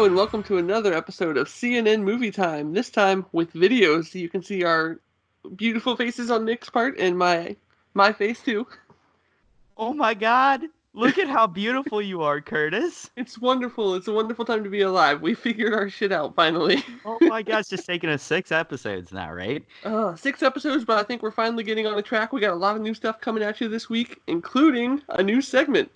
Hello and welcome to another episode of CNN Movie Time. This time with videos, so you can see our beautiful faces on Nick's part and my face too. Oh my God! Look at how beautiful you are, Curtis. It's wonderful. It's a wonderful time to be alive. We figured our shit out finally. Oh my God, it's just taking us 6 episodes now, right? 6 episodes, but I think we're finally getting on the track. We got a lot of new stuff coming at you this week, including a new segment.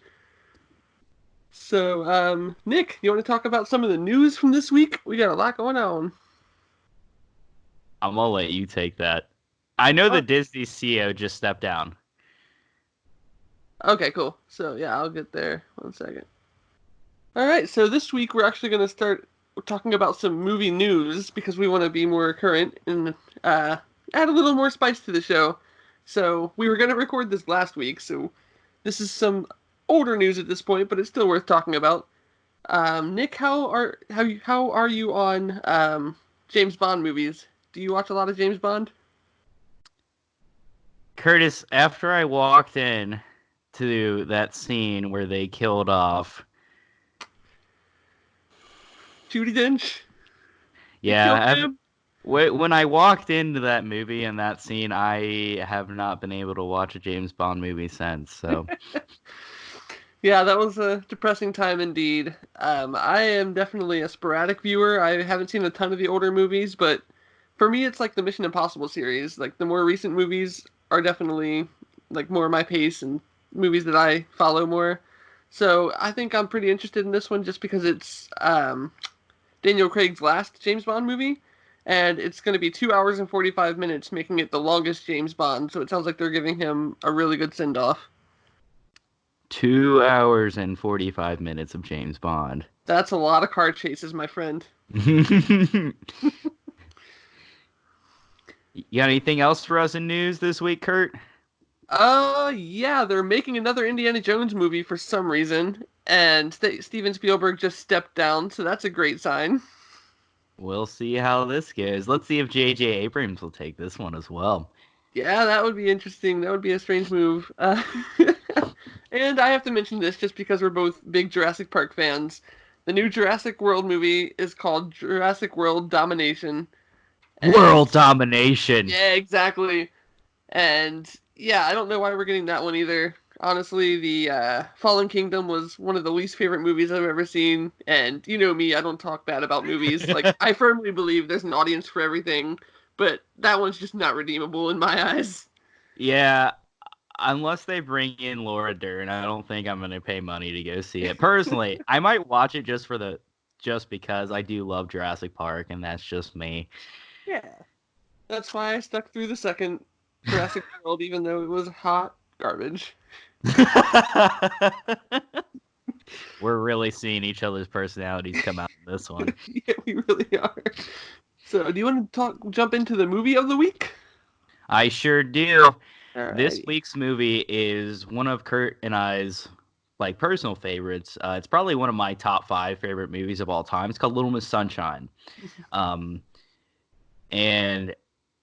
So, Nick, you want to talk about some of the news from this week? We got a lot going on. I'm gonna let you take that. I know Oh. the Disney CEO just stepped down. Okay, cool. So, yeah, I'll get there. 1 second. Alright, so this week we're actually going to start talking about some movie news because we want to be more current and add a little more spice to the show. So, we were going to record this last week, so this is some older news at this point, but it's still worth talking about. Nick, how are you on James Bond movies? Do you watch a lot of James Bond? Curtis, after I walked in to that scene where they killed off, Judi Dench? yeah, when I walked into that movie and that scene, I have not been able to watch a James Bond movie since. So. Yeah, that was a depressing time indeed. I am definitely a sporadic viewer. I haven't seen a ton of the older movies, but for me, it's like the Mission Impossible series. Like the more recent movies are definitely like more my pace and movies that I follow more. So I think I'm pretty interested in this one just because it's Daniel Craig's last James Bond movie, and it's going to be 2 hours and 45 minutes, making it the longest James Bond. So it sounds like they're giving him a really good send off. 2 hours and 45 minutes of James Bond. That's a lot of car chases, my friend. You got anything else for us in news this week, Kurt? Yeah, they're making another Indiana Jones movie for some reason, and Steven Spielberg just stepped down, so that's a great sign. We'll see how this goes. Let's see if J.J. Abrams will take this one as well. Yeah, that would be interesting. That would be a strange move. And I have to mention this just because we're both big Jurassic Park fans. The new Jurassic World movie is called Jurassic World Domination. World domination. Yeah, exactly. And yeah, I don't know why we're getting that one either. Honestly, the Fallen Kingdom was one of the least favorite movies I've ever seen. And you know me, I don't talk bad about movies. Like, I firmly believe there's an audience for everything, but that one's just not redeemable in my eyes. Yeah, unless they bring in Laura Dern, I don't think I'm going to pay money to go see it. Personally, I might watch it just because I do love Jurassic Park, and that's just me. Yeah. That's why I stuck through the second Jurassic World, even though it was hot garbage. We're really seeing each other's personalities come out in this one. Yeah, we really are. So, do you want to jump into the movie of the week? I sure do. Alrighty. This week's movie is one of Kurt and I's personal favorites. It's probably one of my top 5 favorite movies of all time. It's called Little Miss Sunshine. And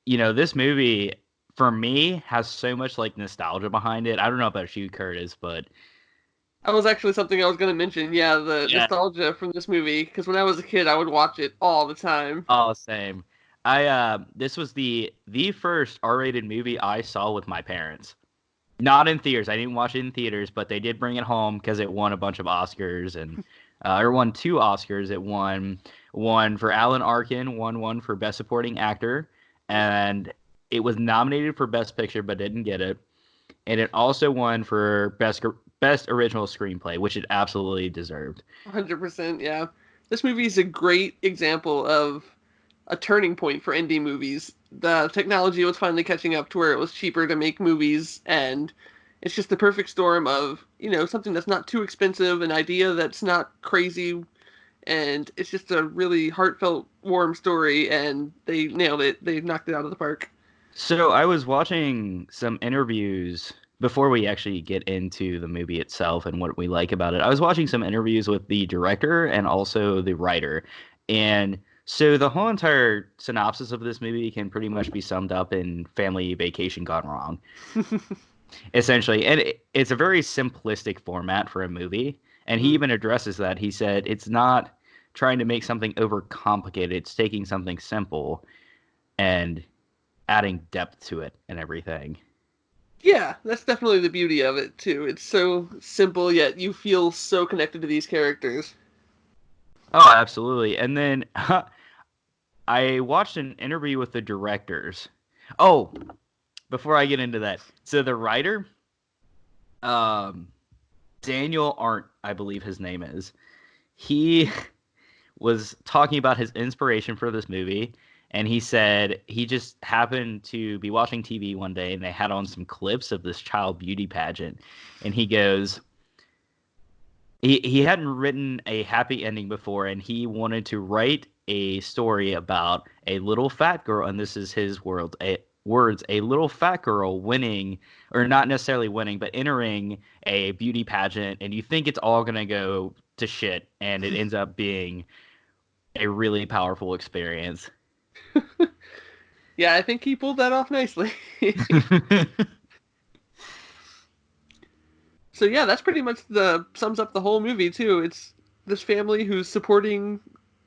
this movie for me has so much nostalgia behind it. I don't know about you, Curtis, but that was actually something I was going to mention. Yeah, the nostalgia from this movie, because when I was a kid, I would watch it all the time. Oh, same. This was the first R-rated movie I saw with my parents. Not in theaters. I didn't watch it in theaters, but they did bring it home because it won a bunch of Oscars and it won 2 Oscars. It won one for Alan Arkin, won one for Best Supporting Actor, and it was nominated for Best Picture but didn't get it. And it also won for Best Original Screenplay, which it absolutely deserved. 100%, yeah. This movie is a great example of a turning point for indie movies. The technology was finally catching up to where it was cheaper to make movies, and it's just the perfect storm of, something that's not too expensive, an idea that's not crazy, and it's just a really heartfelt, warm story, and they nailed it. They knocked it out of the park. So I was watching some interviews before we actually get into the movie itself and what we like about it. I was watching some interviews with the director and also the writer, and so the whole entire synopsis of this movie can pretty much be summed up in family vacation gone wrong, essentially. And it's a very simplistic format for a movie. And he even addresses that. He said it's not trying to make something overcomplicated. It's taking something simple and adding depth to it and everything. Yeah, that's definitely the beauty of it too. It's so simple yet you feel so connected to these characters. Oh, absolutely. And then I watched an interview with the directors. Oh, before I get into that, so the writer, um, Daniel Arndt, I believe his name is, he was talking about his inspiration for this movie, and he said he just happened to be watching TV one day, and they had on some clips of this child beauty pageant, and he goes, he hadn't written a happy ending before, and he wanted to write a story about a little fat girl, and this is his words, a little fat girl winning, or not necessarily winning, but entering a beauty pageant, and you think it's all going to go to shit, and it ends up being a really powerful experience. Yeah, I think he pulled that off nicely. So yeah, that's pretty much the sums up the whole movie too. It's this family who's supporting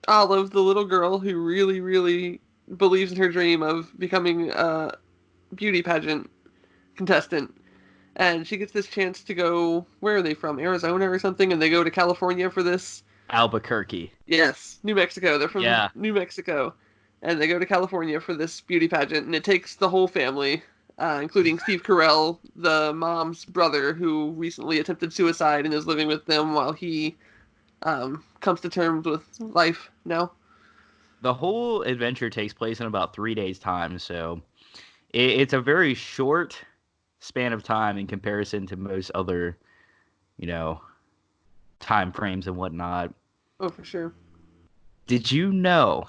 Olive, the little girl who really, really believes in her dream of becoming a beauty pageant contestant. And she gets this chance to go, where are they from? Arizona or something? And they go to California for this. Albuquerque. Yes, New Mexico. They're from Yeah. New Mexico. And they go to California for this beauty pageant. And it takes the whole family, including Steve Carell, the mom's brother, who recently attempted suicide and is living with them while he comes to terms with life now. The whole adventure takes place in about 3 days' time, so it's a very short span of time in comparison to most other, you know, time frames and whatnot. Oh, for sure. Did you know?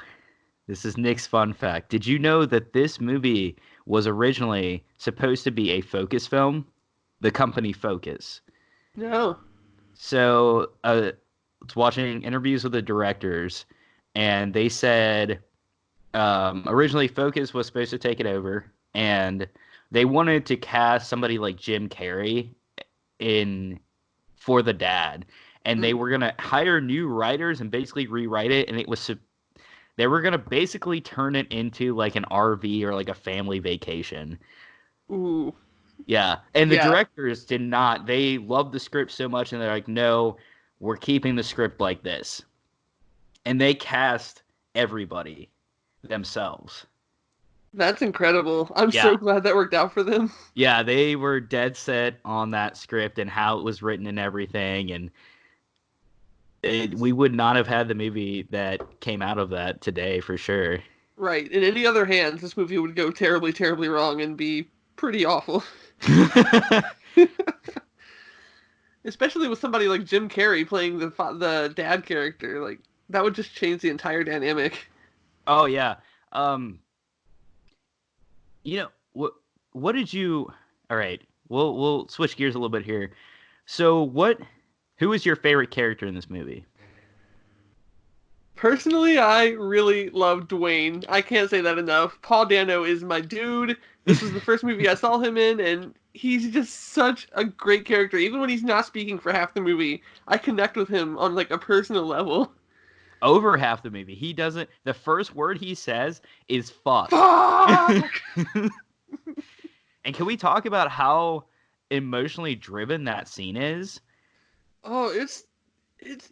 This is Nick's fun fact. Did you know that this movie was originally supposed to be a Focus film? The company Focus. No. So, I was watching interviews with the directors, and they said originally Focus was supposed to take it over, and they wanted to cast somebody like Jim Carrey in for the dad, and they were gonna hire new writers and basically rewrite it, and they were gonna basically turn it into like an RV or like a family vacation. Ooh. Yeah, and the Yeah. directors did not. They loved the script so much, and they're like, "No, we're keeping the script like this." And they cast everybody themselves. That's incredible. I'm Yeah. so glad that worked out for them. Yeah, they were dead set on that script and how it was written and everything, and we would not have had the movie that came out of that today for sure. Right. In any other hands, this movie would go terribly, terribly wrong and be pretty awful. Especially with somebody like Jim Carrey playing the dad character. Like, that would just change the entire dynamic. Oh yeah. Um, what did you? All right, we'll switch gears a little bit here. So who is your favorite character in this movie? Personally, I really love Dwayne. I can't say that enough. Paul Dano is my dude. This was the first movie I saw him in, and he's just such a great character. Even when he's not speaking for half the movie, I connect with him on like a personal level. Over half the movie, he doesn't. The first word he says is "fuck." Fuck! And can we talk about how emotionally driven that scene is? Oh, it's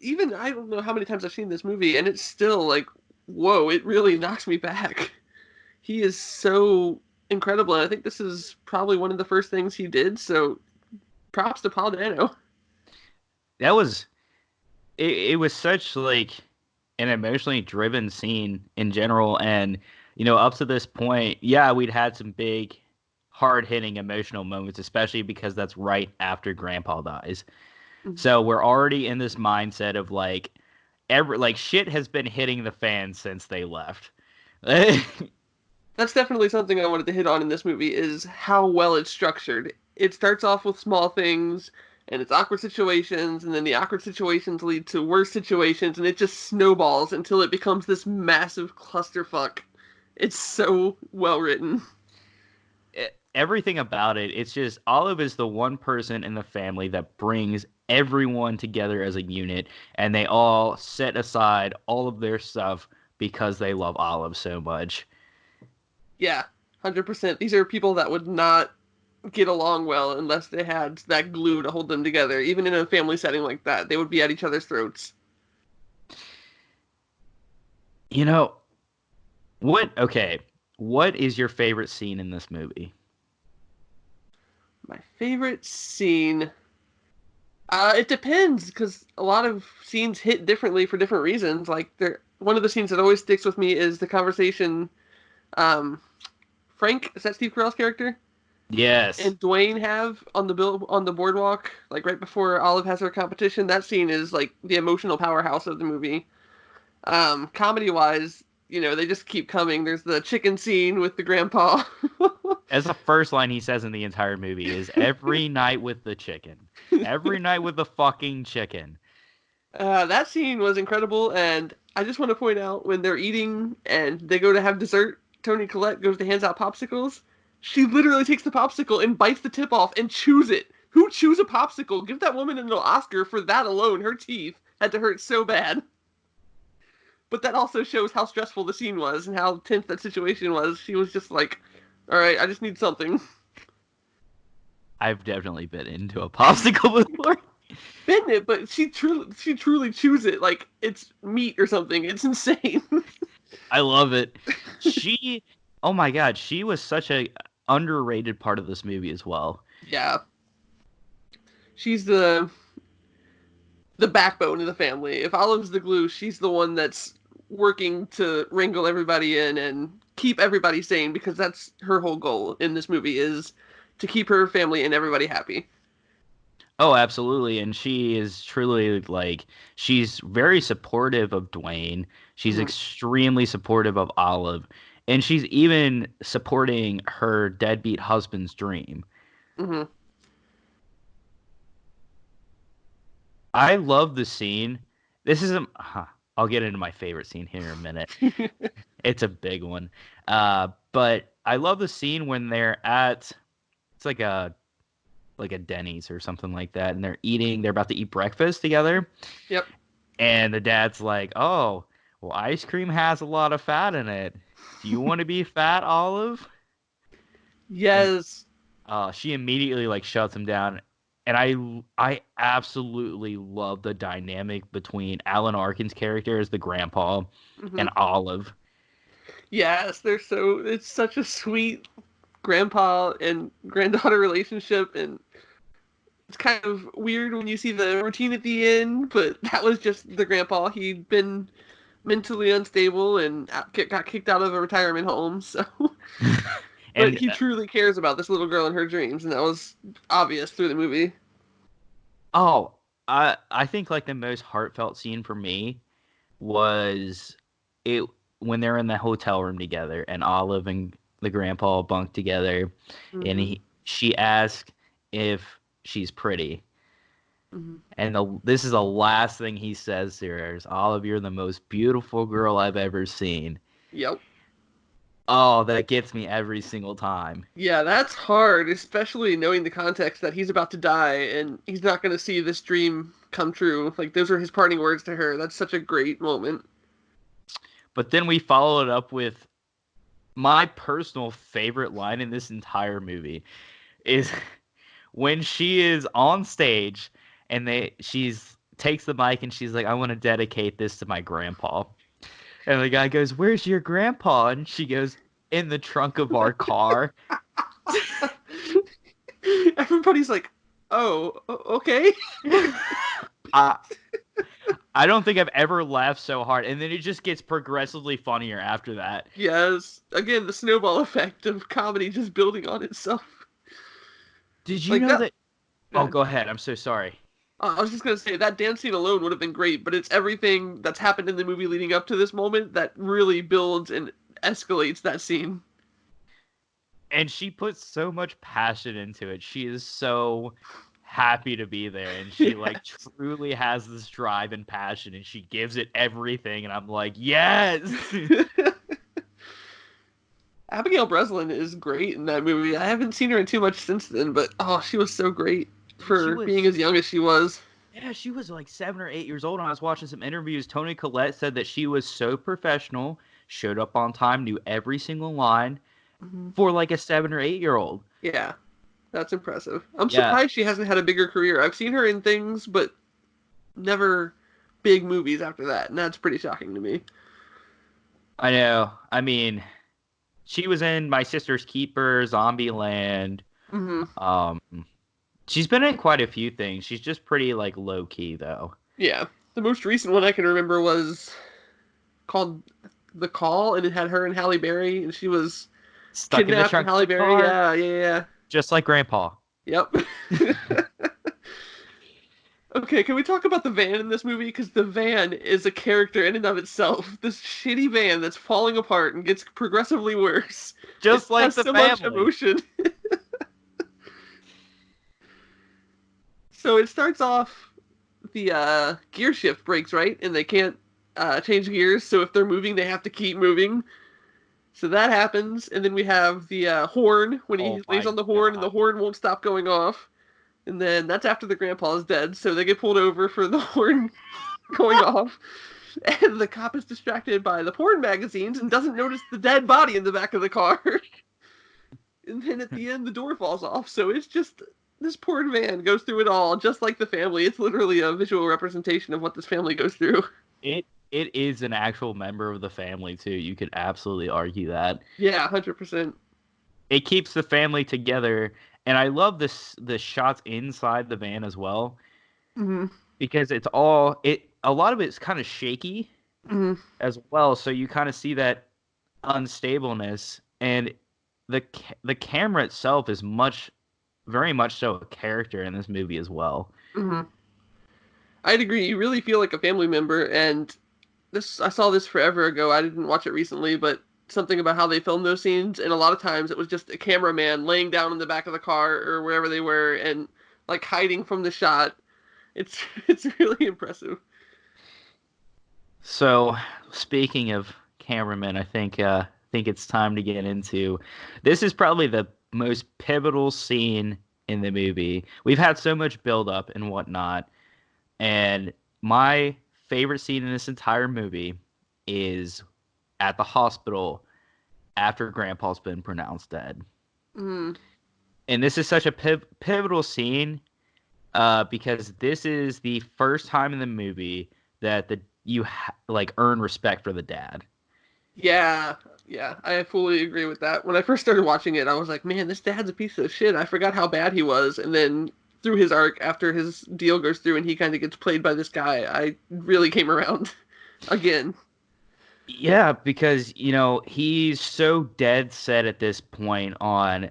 even, I don't know how many times I've seen this movie, and it's still like, whoa, it really knocks me back. He is so incredible, and I think this is probably one of the first things he did, so props to Paul Dano. That was it was such like an emotionally driven scene in general, and up to this point, yeah, we'd had some big hard-hitting emotional moments, especially because that's right after Grandpa dies. So we're already in this mindset of like shit has been hitting the fan since they left. That's definitely something I wanted to hit on in this movie, is how well it's structured. It starts off with small things, and it's awkward situations, and then the awkward situations lead to worse situations, and it just snowballs until it becomes this massive clusterfuck. It's so well written. everything about it, it's just Olive is the one person in the family that brings everyone together as a unit, and they all set aside all of their stuff because they love Olive so much. Yeah, 100%. These are people that would not get along well unless they had that glue to hold them together. Even in a family setting like that, they would be at each other's throats. You know, what is your favorite scene in this movie? My favorite scene. It depends because a lot of scenes hit differently for different reasons. Like one of the scenes that always sticks with me is the conversation. Um, Frank, is that Steve Carell's character? Yes. And Dwayne have on the boardwalk, like right before Olive has her competition. That scene is like the emotional powerhouse of the movie. Comedy wise, they just keep coming. There's the chicken scene with the grandpa. As the first line he says in the entire movie is every night with the chicken. Every night with the fucking chicken. That scene was incredible, and I just want to point out when they're eating and they go to have dessert, Toni Collette goes to hands out popsicles. She literally takes the popsicle and bites the tip off and chews it. Who chews a popsicle? Give that woman an Oscar for that alone. Her teeth had to hurt so bad. But that also shows how stressful the scene was and how tense that situation was. She was just like, all right, I just need something. I've definitely been into a popsicle before. Bitten it, but she truly chews it like it's meat or something. It's insane. I love it. Oh my god, she was such a underrated part of this movie as well. Yeah. She's the backbone of the family. If Olive's the glue, she's the one that's working to wrangle everybody in and keep everybody sane because that's her whole goal in this movie is to keep her family and everybody happy. Oh, absolutely. And she is truly she's very supportive of Dwayne. She's extremely supportive of Olive. And she's even supporting her deadbeat husband's dream. Mm-hmm. I love the scene. This isn't. I'll get into my favorite scene here in a minute. It's a big one. But I love the scene when they're at. It's like a Denny's or something like that, and they're about to eat breakfast together. Yep. And the dad's like, "Oh, well, ice cream has a lot of fat in it. Do you want to be fat, Olive?" Yes. And, she immediately shuts him down, and I absolutely love the dynamic between Alan Arkin's character as the grandpa and Olive. Yes, it's such a sweet grandpa and granddaughter relationship, and it's kind of weird when you see the routine at the end, but that was just the grandpa. He'd been mentally unstable and got kicked out of a retirement home, so but he truly cares about this little girl and her dreams, and that was obvious through the movie. Oh, I think the most heartfelt scene for me was it when they're in the hotel room together and Olive and the grandpa bunk together, and she asked if she's pretty. And this is the last thing he says to her is, "Olive, you're the most beautiful girl I've ever seen." Yep. Oh, that gets me every single time. Yeah, that's hard, especially knowing the context that he's about to die and he's not going to see this dream come true. Those are his parting words to her. That's such a great moment. But then we follow it up with my personal favorite line in this entire movie is when she is on stage and she's takes the mic and she's like, "I want to dedicate this to my grandpa." And the guy goes, "Where's your grandpa?" And she goes, "In the trunk of our car." Everybody's like, "Oh, okay." I don't think I've ever laughed so hard. And then it just gets progressively funnier after that. Yes. Again, the snowball effect of comedy just building on itself. Did you know that? Oh, go ahead. I'm so sorry. I was just going to say, that dance scene alone would have been great, but it's everything that's happened in the movie leading up to this moment that really builds and escalates that scene. And she puts so much passion into it. She is so happy to be there, and she truly has this drive and passion, and she gives it everything, and I'm like, yes. Abigail Breslin is great in that movie. I haven't seen her in too much since then, but oh, she was so great Dude, she for being was as young as she was. yeah, she was like 7 or 8 years old. And I was watching some interviews. Tony Collette said that she was so professional, showed up on time, knew every single line Mhm. for like a 7 or 8 year old. Yeah, that's impressive. I'm Yeah, surprised she hasn't had a bigger career. I've seen her in things, but never big movies after that, and that's pretty shocking to me. I know. I mean, she was in My Sister's Keeper, Zombieland. Hmm. Um, she's been in quite a few things. She's just pretty like low key though. Yeah, the most recent one I can remember was called The Call, and it had her and Halle Berry, and she was Stuck in the kidnapped, and trunk of Halle the Berry. car, Yeah, yeah, just like Grandpa. yeah. Yep. Okay, can we talk about the van in this movie? Because the van is a character in and of itself. This shitty van that's falling apart and gets progressively worse. It Just like has the so much family. emotion. So it starts off, the gear shift breaks, right? And they can't change gears, so if they're moving, they have to keep moving. So that happens, and then we have the horn when Oh he lays my on the horn, and the god. horn won't stop going off. And then that's after the grandpa is dead, so they get pulled over for the horn going off. And the cop is distracted by the porn magazines and doesn't notice the dead body in the back of the car. And then at the end, the door falls off. So it's just this porn van goes through it all, just like the family. It's literally a visual representation of what this family goes through. It is an actual member of the family too. You could absolutely argue that. Yeah, 100%. It keeps the family together, and I love this the shots inside the van as well Hmm. because it's all it a lot of it's kind of shaky Hmm. as well, so you kind of see that unstableness, and the camera itself is very much so a character in this movie as well. Hmm. I'd agree. You really feel like a family member, and this I saw this forever ago. I didn't watch it recently, but something about how they filmed those scenes, and a lot of times it was just a cameraman laying down in the back of the car or wherever they were, and like hiding from the shot. It's it's really impressive. So, speaking of cameramen, I think it's time to get into this is probably the most pivotal scene in the movie. We've had so much build up and whatnot, and my favorite scene in this entire movie is at the hospital after Grandpa's been pronounced dead. Mm, And this is such a pivotal scene because this is the first time in the movie that like earn respect for the dad. yeah, yeah, I fully agree with that. When I first started watching it, I was like, man, this dad's a piece of shit. I forgot how bad he was, and then through his arc, after his deal goes through and he kind of gets played by this guy, I really came around again. Yeah, because he's so dead set at this point on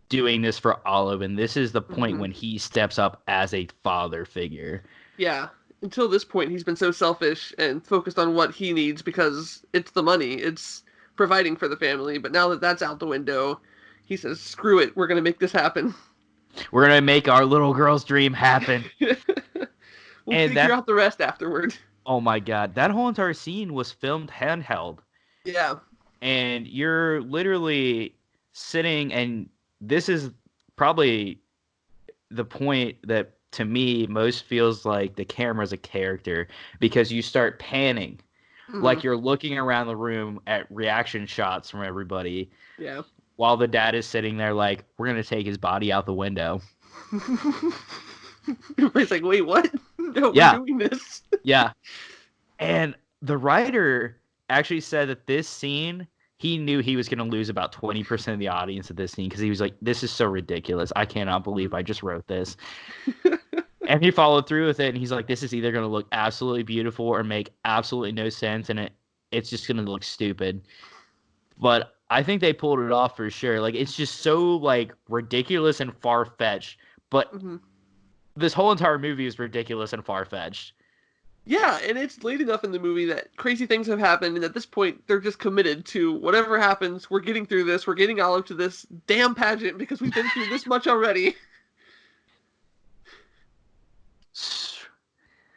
doing this for Olive, and this is the point Hmm. when he steps up as a father figure. Yeah, until this point, he's been so selfish and focused on what he needs because it's the money, it's providing for the family. But now that that's out the window, he says, "Screw it, we're gonna make this happen. We're gonna make our little girl's dream happen. We'll And figure that, out the rest afterward." oh my god, that whole entire scene was filmed handheld, Yeah. and you're literally sitting, and this is probably the point that to me most feels like the camera's a character because you start panning Hmm. like you're looking around the room at reaction shots from everybody Yeah. while the dad is sitting there like we're gonna take his body out the window. Everybody's like, "Wait, what? No, we're Yeah, doing this." yeah. And the writer actually said that this scene he knew he was going to lose about 20% of the audience at this scene because he was like, this is so ridiculous. I cannot believe I just wrote this. And he followed through with it, and he's like, this is either going to look absolutely beautiful or make absolutely no sense, and it's just going to look stupid. But I think they pulled it off for sure. Like, it's just so, like, ridiculous and far-fetched. But Hmm. this whole entire movie is ridiculous and far-fetched. Yeah, and it's late enough in the movie that crazy things have happened, and at this point, they're just committed to whatever happens. We're getting through this. We're getting Olive to this damn pageant because we've been through this much already.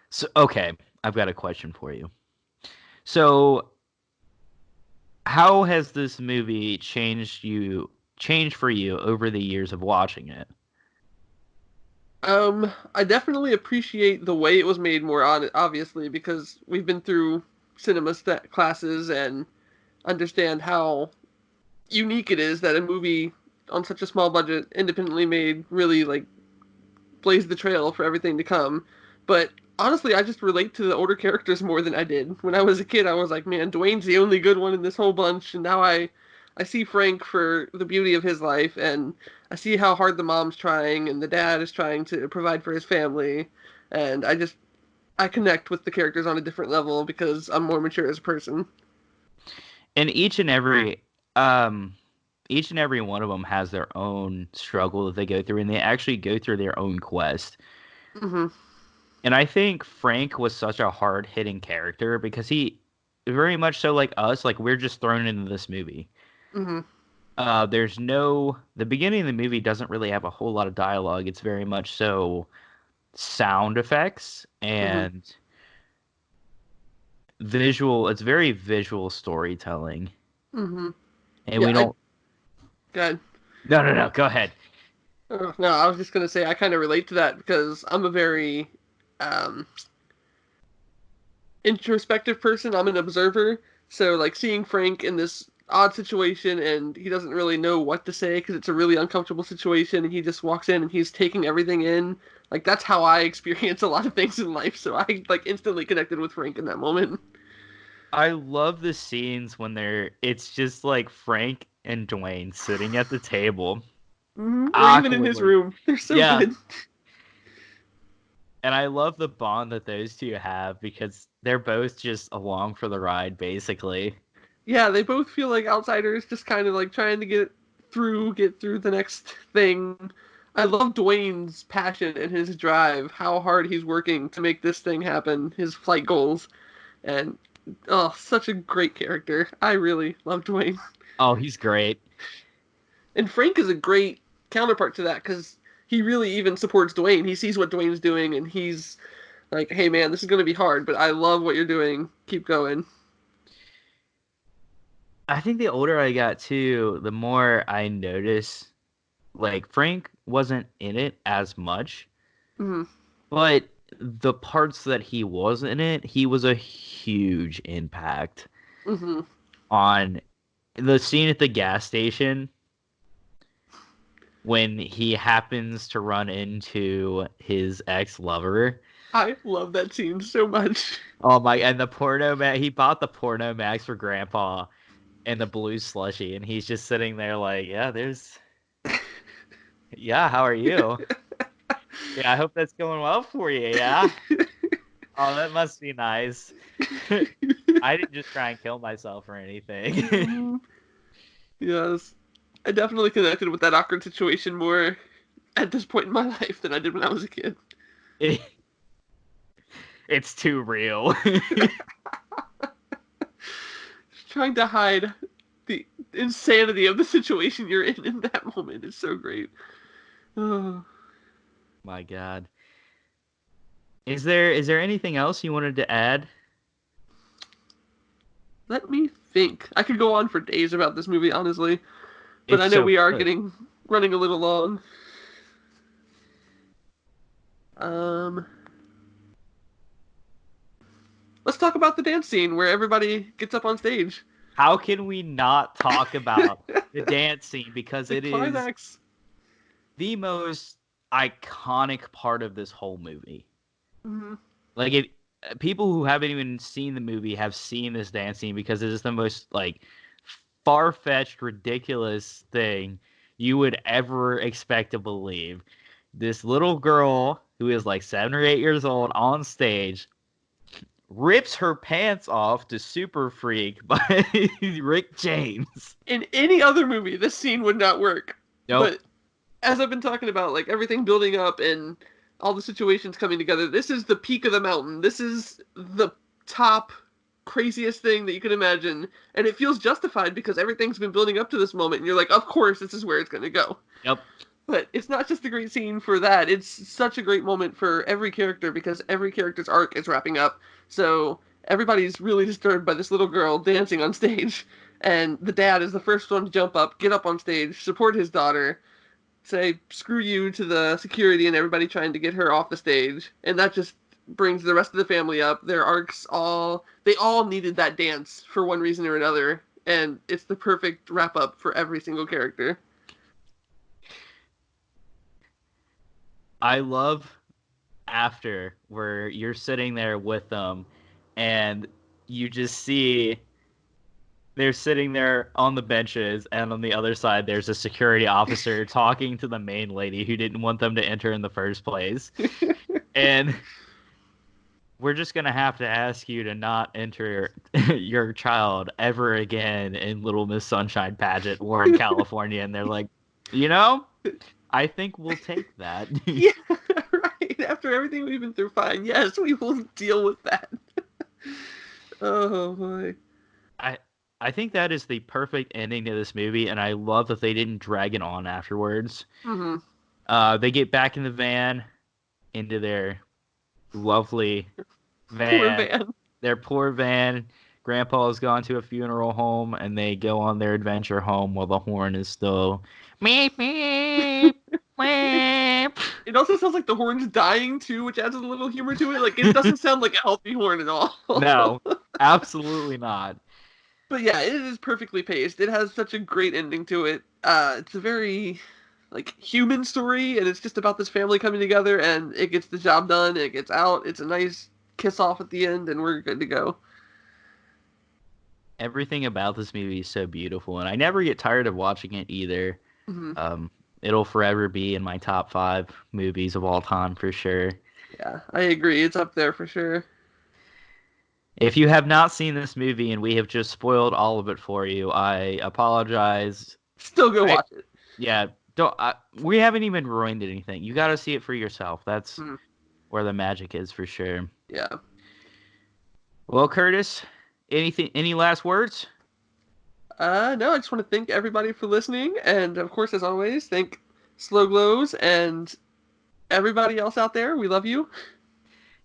So, okay, I've got a question for you. So, How has this movie changed for you over the years of watching it? I definitely appreciate the way it was made more on obviously because we've been through cinema classes and understand how unique it is that a movie on such a small budget, independently made, really like blazed the trail for everything to come. But honestly, I just relate to the older characters more than I did when I was a kid. I was like, man, Dwayne's the only good one in this whole bunch, and now I see Frank for the beauty of his life, and I see how hard the mom's trying, and the dad is trying to provide for his family, and I connect with the characters on a different level because I'm more mature as a person. And um each and every one of them has their own struggle that they go through, and they actually go through their own quest. Hmm. And I think Frank was such a hard-hitting character because he very much so like us, like we're just thrown into this movie. Hmm. There's no the beginning of the movie doesn't really have a whole lot of dialogue. It's very much so sound effects Hmm. and visual. It's very visual storytelling, Hmm. and Yeah, we don't. God. No, no, no. Go ahead. No, I was just gonna say I kind of relate to that because I'm a very um, introspective person. I'm an observer, so like seeing Frank in this odd situation and he doesn't really know what to say because it's a really uncomfortable situation, and he just walks in and he's taking everything in. Like that's how I experience a lot of things in life. So I like instantly connected with Frank in that moment. I love the scenes when it's just like Frank and Dwayne sitting at the table Or even in his awkwardly. room, they're so Yeah, good. and I love the bond that those two have because they're both just along for the ride, basically. Yeah, they both feel like outsiders, just kind of like trying to get through the next thing. I love Dwayne's passion and his drive, how hard he's working to make this thing happen, his flight goals, and oh, such a great character. I really love Dwayne. Oh, he's great. And Frank is a great counterpart to that because he really even supports Dwayne. He sees what Dwayne's doing and he's like, "Hey man, this is going to be hard, but I love what you're doing. Keep going." I think the older I got too, the more I notice like Frank wasn't in it as much, Hmm. but the parts that he was in it, he was a huge impact Hmm. on the scene at the gas station when he happens to run into his ex-lover. I love that scene so much. Oh my, and the porno man, he bought the porno max for grandpa and the blue slushy, and he's just sitting there like, yeah, how are you? Yeah, I hope that's going well for you, yeah? Oh, that must be nice. I didn't just try and kill myself or anything. Mhm. Yes. I definitely connected with that awkward situation more at this point in my life than I did when I was a kid. It's too real. Just trying to hide the insanity of the situation you're in that moment is so great. Oh, My God. Is there anything else you wanted to add? let me think. I could go on for days about this movie, honestly, but It's I know so we are good. getting running a little long. Um, let's talk about the dance scene where everybody gets up on stage. How can we not talk about the dance scene because The it is climax. the most iconic part of this whole movie. Hmm. Like if people who haven't even seen the movie have seen this dance scene because it is the most like far-fetched, ridiculous thing you would ever expect to believe. This little girl who is like 7 or 8 years old on stage rips her pants off to Super Freak by Rick James. In any other movie, this scene would not work. Nope. But as I've been talking about, like everything building up and all the situations coming together, this is the peak of the mountain. This is the top craziest thing that you can imagine, and it feels justified because everything's been building up to this moment, and you're like, of course, this is where it's going to go. Yep. But it's not just a great scene for that. It's such a great moment for every character because every character's arc is wrapping up. So everybody's really disturbed by this little girl dancing on stage. And the dad is the first one to jump up, get up on stage, support his daughter, say screw you to the security and everybody trying to get her off the stage. And that just brings the rest of the family up. Their arcs they all needed that dance for one reason or another. And it's the perfect wrap up for every single character. I love after where you're sitting there with them and you just see they're sitting there on the benches, and on the other side there's a security officer talking to the main lady who didn't want them to enter in the first place. And we're just going to have to ask you to not enter your child ever again in Little Miss Sunshine pageant or in California. And they're like, I think we'll take that. Yeah, right. After everything we've been through, fine. Yes, we will deal with that. Oh, boy. I think that is the perfect ending to this movie, and I love that they didn't drag it on afterwards. Mm-hmm. They get back in the van, into their lovely van. Poor van. Their poor van. Grandpa has gone to a funeral home, and they go on their adventure home while the horn is still... Meep, meep, meep. It also sounds like the horn's dying, too, which adds a little humor to it. Like, it doesn't sound like a healthy horn at all. No, absolutely not. But yeah, it is perfectly paced. It has such a great ending to it. It's a very, like, human story, and it's just about this family coming together, and it gets the job done, it gets out, it's a nice kiss-off at the end, and we're good to go. Everything about this movie is so beautiful, and I never get tired of watching it either. Mm-hmm. It'll forever be in my top 5 movies of all time, for sure. Yeah, I agree. It's up there for sure. If you have not seen this movie and we have just spoiled all of it for you, I apologize. Still go watch it. Yeah, we haven't even ruined anything. You got to see it for yourself. That's where the magic is, for sure. Yeah. Well, Curtis, any last words? No, I just want to thank everybody for listening, and of course, as always, thank Slow Glows and everybody else out there. We love you.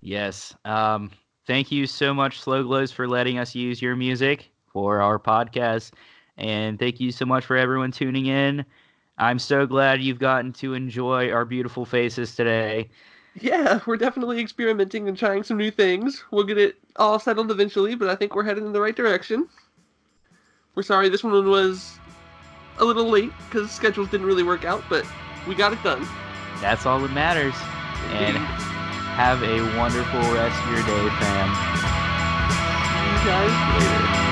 Yes. Thank you so much, Slow Glows, for letting us use your music for our podcast. And thank you so much for everyone tuning in. I'm so glad you've gotten to enjoy our beautiful faces today. Yeah, we're definitely experimenting and trying some new things. We'll get it all settled eventually, but I think we're headed in the right direction. We're sorry this one was a little late because schedules didn't really work out, but we got it done. That's all that matters. And have a wonderful rest of your day, fam. See you guys later.